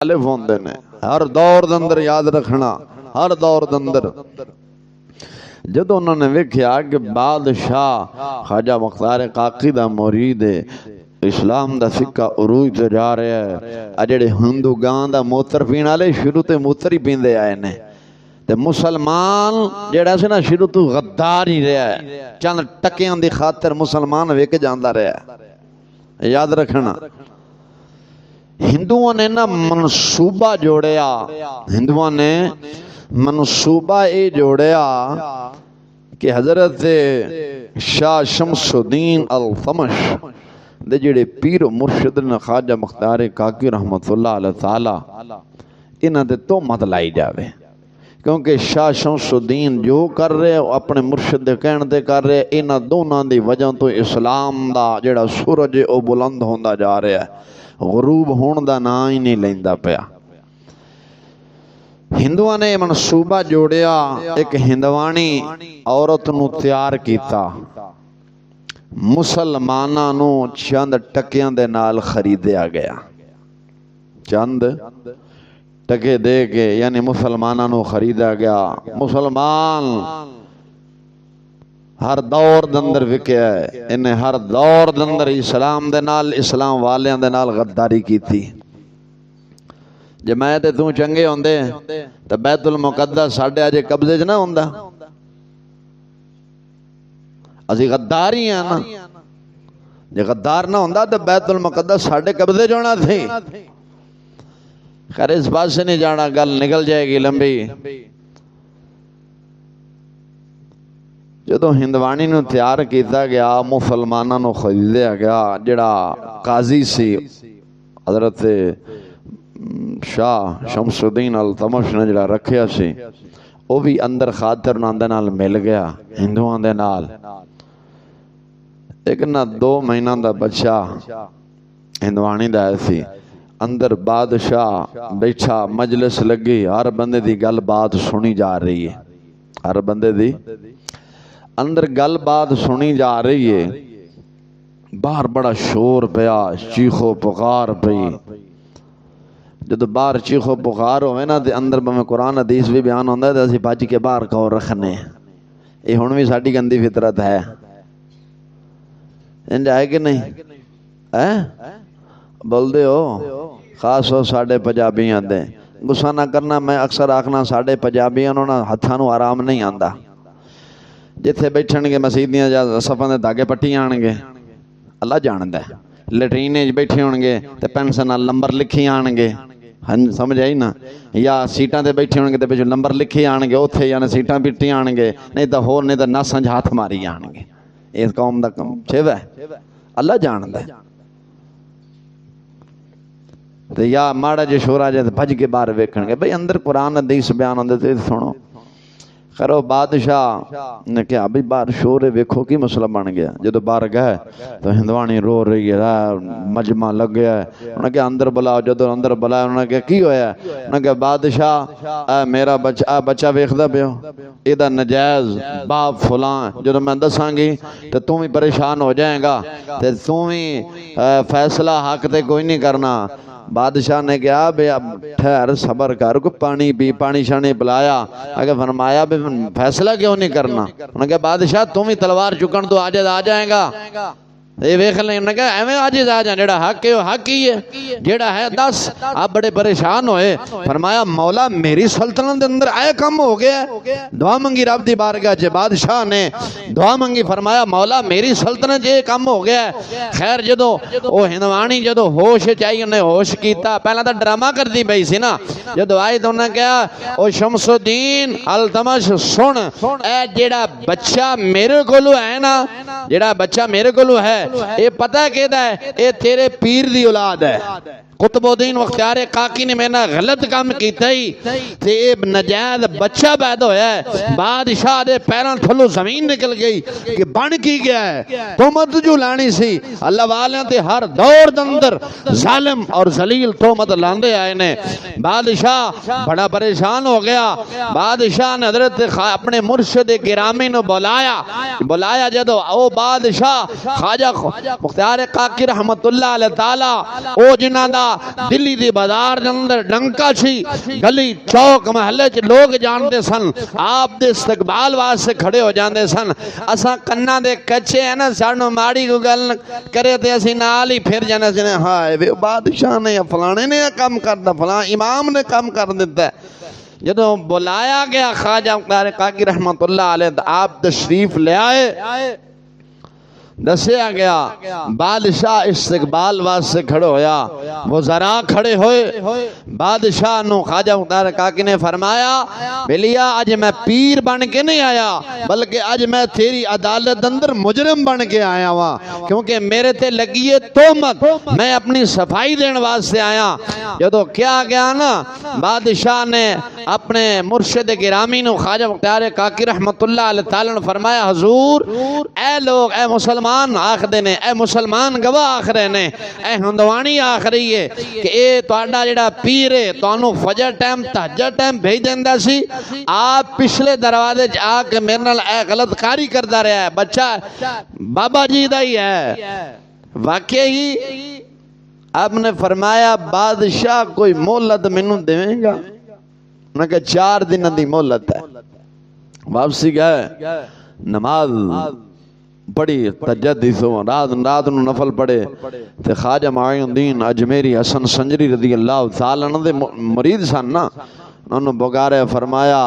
مخالف ہوندے نے ہر دور دے اندر یاد رکھنا ہر دور دے اندر جدو انہوں نے ویکھیا کہ بادشاہ خواجہ مختار کاکی دا مرید ہے اسلام دا سکہ عروج تے جا رہا ہے اجڑے ہندو گان دا موتر پین والے شروع تے موتر ہی پیندے آئے نے تے مسلمان جڑا سی نا شروع تو غدار ہی رہا ہے چند ٹکیاں دی خاطر مسلمان ویک جاندا رہا ہے یاد رکھنا ہندوؤں نے نا منصوبہ جوڑیا ہندوؤں نے منصوبہ اے جوڑیا کہ حضرت شاہ شمس الدین التمش دے جڑے پیر و مرشد نے خواجہ مختار کاکی رحمت اللہ علیہ تعالی انہاں دے تہمت لائی جاوے کیونکہ شاہ شمس الدین جو کر رہے اپنے مرشد دے کہن دے کر رہے انہاں دونوں دی وجہ تو اسلام دا جڑا سورج او بلند ہوندا جا رہا ہے غروب ہون دا نا ہی نہیں لیندا پیا ہندوؤں نے منصوبہ جوڑیا ایک ہندوانی عورت نو تیار کیتا مسلماناں نو چند ٹکیاں دے نال خریدیا گیا چند ٹکے دے کے یعنی مسلماناں نو خریدا گیا مسلمان ہر دور دے اندر وکیا ہے انہیں ہر دور دے اندر اسلام دے نال اسلام والیاں دے نال غداری کیتی جے میں تے تو چنگے ہوندے تے بیت المقدس ساڈے اجے قبضے چ نہ ہوندا اسی غدار ہی ہیں نا جے غدار نہ ہوندا تے بیت المقدس ساڈے قبضے چ ہونا تھی خیر اس بات سے نہیں جانا گل نکل جائے گی لمبی جدو ہندوانی نو تیار کیتا گیا مسلماناں نو خریدیا گیا جڑا قاضی سی حضرت شاہ شمس الدین التمش نے جڑا رکھیا سی وہ بھی اندر خاطر ناندے نال مل گیا ہندوؤں دے نال ایک نہ 2 مہینہ دا بچہ ہندوانی دا سی اندر بادشاہ بیٹھا مجلس لگی ہر بندے دی گل بات سنی جا رہی ہے ہر بندے دی اندر گل بات سنی جا رہی ہے باہر بڑا شور پیا چیخو پکار پئی جدو باہر چیخو پکار ہوئے نا تے اندر میں قرآن حدیث بھی بیان ہوندہ ہے تے اسی بچ کے باہر کور رکھنے یہ ہن بھی ساڈی گندی فطرت ہے انج ہے کہ نہیں بول دے ہو خاص ہو ساڈے پنجابیاں دے غصہ نہ کرنا میں اکثر آکھنا ساڈے پنجابیاں نوں نا ہتھاں نوں آرام نہیں آندا جتھے بیٹھن گے مسیدیاں جا صفاں دے دھاگے پٹی آن گے اللہ جاندا ہے لیٹرین وچ بیٹھے ہون گے تے پینسل نال نمبر لکھی آن گے سمجھ آئی نا یا سیٹاں تے بیٹھے ہون گے تے پچھوں نمبر لکھی آن گے اوتھے یعنی سیٹاں پٹی آن گے نہیں تے ہور نہیں تے نساں ہاتھ ماری آن گے اس قوم دا کم چھوے اللہ جاندا ہے تے یا ماڑا جے شورا جے بھج کے باہر ویکھن گے بھئی اندر قرآن حدیث بیان ہوندے تے سنو خیرو بادشاہ نے کہا بھئی باہر شور ویکھو کی مسئلہ بن گیا جدو باہر گئے تو ہندوانی رو رہی ہے مجمع لگ گیا ہے انہوں نے کہا اندر بلاؤ جدو اندر بلاؤ انہوں نے کہا کی ہویا ہے انہوں نے کہا بادشاہ میرا بچہ ویکھدا پیو ایدہ نجائز باپ فلان جدو میں دساں گی تو تم ہی پریشان ہو جائیں گا تو تم ہی فیصلہ حق تے کوئی نہیں کرنا بادشاہ نے کہا بے ٹھہر صبر کر کو پانی پی پانی شانی پلایا اگر فرمایا بے فیصلہ کیوں نہیں کرنا انہوں نے کہا بادشاہ تم ہی تلوار چکن تو آجز آ جائیں گا یہ ویکھ لیں انہوں نے کہا ایویں آجز آ جائیں جیڑا حق ہے وہ حق ہی ہے جیڑا ہے دس آپ بڑے پریشان ہوئے فرمایا مولا میری سلطنت اندر آئے کم ہو گیا دعا منگی رب دی بارگاہ چ بادشاہ نے دعا منگی فرمایا مولا میری سلطنت یہ کم ہو گیا خیر جدو وہ ہندوانی جدو ہوش چاہیے انہیں ہوش کیتا پہلا تو ڈرامہ کر دی پئی سی نا جدو آئی تو انہیں کہا او شمس الدین التمش سن اے جیڑا بچہ میرے کولو ہے نا جیڑا بچہ میرے کولو ہے یہ پتہ کہتا ہے یہ تیرے پیر دی اولاد ہے قطب الدین مختار کاکی نے میرا غلط کام کیتا ہی تے نجائز بچہ پیدا ہویا ہے بادشاہ دے پیران تھلو زمین نکل گئی کہ بن کی گیا ہے تہمت جو لانی سی اللہ والیاں تے ہر دور دندر ظالم اور ذلیل تہمت لاندے آئے نے بادشاہ بڑا پریشان ہو گیا بادشاہ نے حضرت اپنے مرشد گرامی نو بلایا جدو او بادشاہ خواجہ مختار کاکی رحمت اللہ علیہ تعالی او جنہ دا دلی دی بازار دے اندر ڈنکا سی، گلی چوک محلے چ لوگ جانتے سن، آپ دے استقبال واسطے کھڑے ہو جاندے سن۔ اساں کنا دے کچے ہیں نا، سانو ماڑی کو گل کرے تے اسی نال ہی پھر جانے سن، ہائے وے بادشاہ نے یا فلانے نے کام کردا، فلاں امام نے کام کر دیتا ہے۔ جدوں بلایا گیا خواجہ مختار کاکی رحمت اللہ علیہ، آپ تشریف لے آئے، دسیا گیا بادشاہ استقبال واسطے کھڑے ہویا، وزراء کھڑے ہوئے، بادشاہ نو خواجہ مختار کاکی نے فرمایا بلیا اج میں پیر بن کے نہیں آیا، بلکہ اج میں تیری عدالت اندر مجرم بن کے آیا ہوا، کیونکہ میرے تے لگی ہے تہمت، میں اپنی صفائی دین واسطے آیا۔ جدو کیا گیا نا، بادشاہ نے اپنے مرشد گرامی نو خواجہ مختار کاکی رحمت اللہ علیہ تعالی نے فرمایا حضور اے لوگ، اے مسلمان آخدے نے، اے مسلمان گواہ آخرے نے، اے ہندوانی آخری ہے کہ اے توڑا جڑا پیر ہے توانو فجر ٹائم تہجد ٹائم بھیج دیندہ سی، آپ پچھلے دروازے آ کے میرے نال اے غلط کاری کردہ رہا ہے، بچہ بابا جی دا ہی ہے۔ واقعی آپ نے فرمایا بادشاہ کوئی مہلت مینوں دیویں گا؟ انہوں نے کہا 4 دن دی مہلت ہے۔ واپسی گئے، نماز پڑھی تجدد ہو، رات نو نفل پڑھے تے خواجہ معین الدین اجمیری حسن سنجری رضی اللہ تعالیٰ عنہ دے مرید سن نا، انہوں نے بگارے فرمایا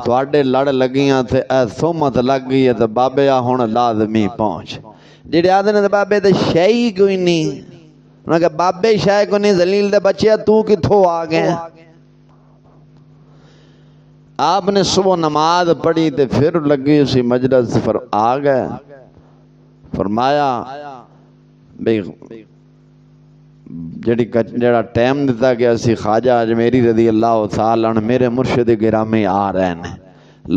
تواڈے لڑ لگیاں تے اے تہمت لگ گئی ہے تے بابے ہن لازمی پہنچ۔ جڑے آدھے نے بابے تے شے کوئی نہیں، انہوں نے کہا بابے شے کوئی نہیں، ذلیل دے بچے تو کتھوں آ گئے؟ آپ نے صبح نماز پڑھی تے پھر لگی اسی مجلس پر آ گئے، فرمایا بھئی جڑا ٹائم دیتا گیا سی خواجہ اجمیری رضی اللہ تعالیٰ عنہ میرے مرشد گرامی آ رہے ہیں۔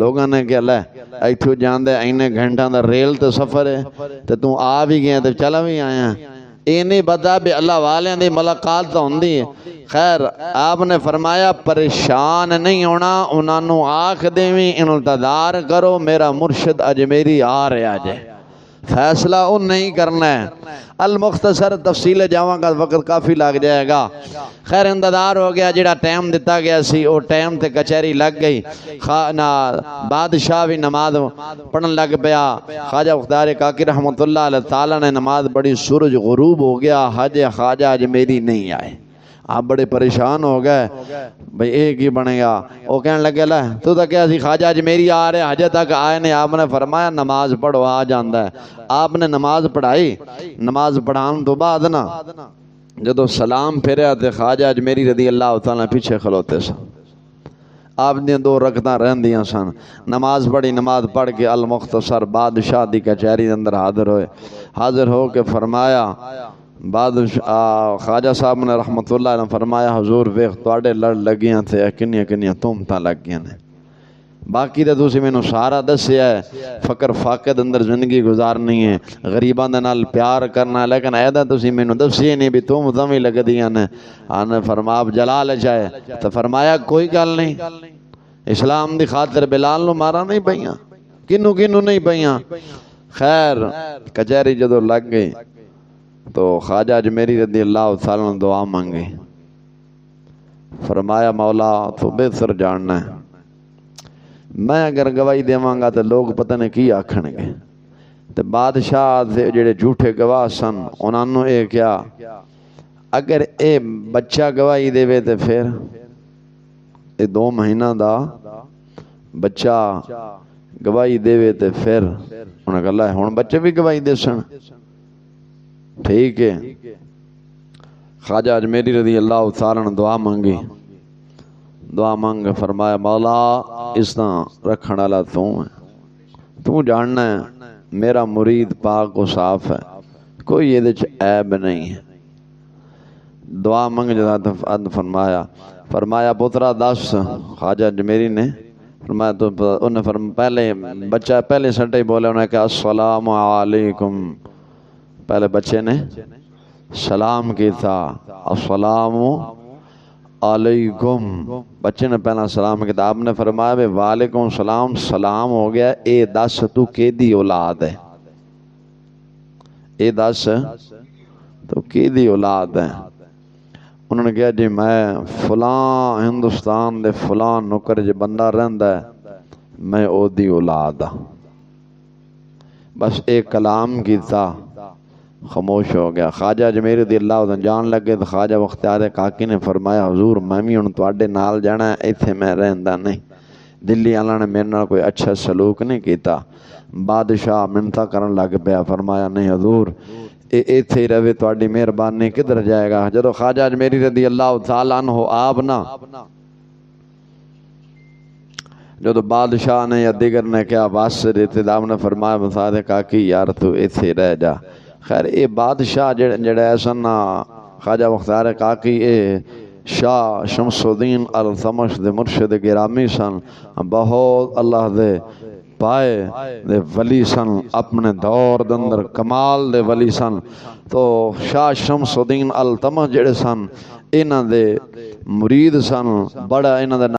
لوگوں نے کہ لے ایتھوں جاندے اینے گھنٹہ دا ریل تے سفر ہے تے تو آ بھی گیا تے چلا بھی آیا، یہ نہیں پتا بھی اللہ والوں دی ملاقات تو ہوندی ہے۔ خیر آپ نے فرمایا پریشان نہیں ہونا، انہوں آکھ دیویں انتظار کرو میرا مرشد اجمیری آ رہا جائے، فیصلہ ان نہیں کرنا ہے۔ المختصر تفصیل جاواں کا وقت کافی لگ جائے گا۔ خیر انتظار ہو گیا، جڑا ٹائم دیتا گیا سی او ٹائم تے کچہری لگ گئی، بادشاہ بھی نماز پڑھن لگ پیا۔ خواجہ مختار کاکی رحمت اللہ علیہ تعالیٰ نے نماز پڑھی، سورج غروب ہو گیا، حج خواجہ اجمیری نہیں آئے۔ آپ بڑے پریشان ہو گئے بھئی ایک ہی بنے گا۔ وہ کہنے لگے لے تو تا کیا سی خواجہ اجمیری آ رہے حج تک آئے نے؟ آپ نے فرمایا نماز پڑھو آ جاندہ ہے۔ آپ نے نماز پڑھائی، نماز پڑھان تو بعد نا جدو سلام پھریا تے خواجہ اجمیری رضی اللہ تعالیٰ پیچھے کھلوتے سن، آپ نے 2 رکعتاں رہندیاں سن، نماز پڑھی، نماز پڑھ کے المختصر بادشاہ دی کچہری اندر حاضر ہوئے، حاضر ہو کے فرمایا خواجہ صاحب نے رحمت اللہ علیہ فرمایا حضور ویخ تواڈے لڑ لگیاں تھے کنیاں کنیاں تہمتاں لگ گیاں نے، باقی تے تسی مینوں سارا دسیا ہے، فقر فاقد اندر زندگی گزارنی ہے، غریباں دے نال پیار کرنا ہے، لیکن ایدا تسی مینوں دسیا نہیں بھی تہمتاں وی لگدیاں نے۔ آنے فرمایا آپ جلال جائے تو فرمایا کوئی گل نہیں، اسلام دی خاطر بلال نو مارا نہیں پئیاں، کنوں کنوں نہیں پئیاں۔ خیر کچہری جدو لگ گئی تو خواجہ اجمیری رضی اللہ تعالیٰ نے دعا مانگی، فرمایا مولا تو بہتر جاننا ہے، میں اگر گواہی دیواں گا تو لوگ پتہ نہیں کی آکھن گے، تو بادشاہ دے جڑے جھوٹے گواہ سن انہوں نے اے کیا اگر اے بچہ گواہی دے وے تو پھر اے 2 مہینہ دا بچہ گواہی دے وے تو پھر انہوں نے کہا اللہ ہون بچے بھی گواہی دے سن، ٹھیک ہے۔ خواجہ اجمیری رضی اللہ تعالیٰ نے دعا مانگی، دعا مانگ فرمایا مولا اس طرح رکھن والا تو جاننا ہے میرا مرید پاک و صاف ہے، کوئی یہ عیب نہیں ہے۔ دعا مانگ جدا فرمایا پترا دس، خواجہ اجمیری نے فرمایا تو انہیں فرمایا پہلے بچہ پہلے سٹے بولے، انہیں کہا السلام علیکم، پہلے بچے نے سلام کی تھا، السلام علیکم، بچے نے پہلا سلام کیا، آپ نے فرمایا بے وعلیکم السلام، سلام ہو گیا، اے دس تو کی دی اولاد ہے، اے دس تو کی دی اولاد ہے؟ انہوں نے کہا جی میں فلاں ہندوستان دے فلاں نکر جے بندہ رہندا ہے میں او دی اولاد ہاں۔ بس ایک کلام کیتا خاموش ہو گیا۔ خواجہ اجمیری رضی اللہ عنہ جان لگے تو خواجہ بختیار کاکی نے فرمایا حضور میں بھی ہن تواڈے نال جانا ہے، ایتھے میں رہندا نہیں۔ دلی والا نے میرے نال کوئی اچھا سلوک نہیں کیتا۔ بادشاہ منتا کرن لگ پیا، فرمایا نہیں حضور ایتھے ہی رہے، تواڈی مہربانی کدھر جائے گا۔ جدو خواجہ اجمیری رضی اللہ تعالیٰ عنہ آپ نا جدو بادشاہ نے یا دیگر نے کیا واسطے دیتے آپ نے فرمایا بتا دے کاکی یار تو ایتھے رہ جا۔ خیر اے بادشاہ جڑا ایسا نا خواجہ بختیار کاکی اے شاہ شمس الدین التمش دے مرشد گرامی سن، بہت اللہ دے پائے دے ولی سن، اپنے دور دے اندر کمال دے ولی سن۔ تو شاہ شمس الدین التمش جڑے سن انہاں دے مرید سن، بڑا انہاں دے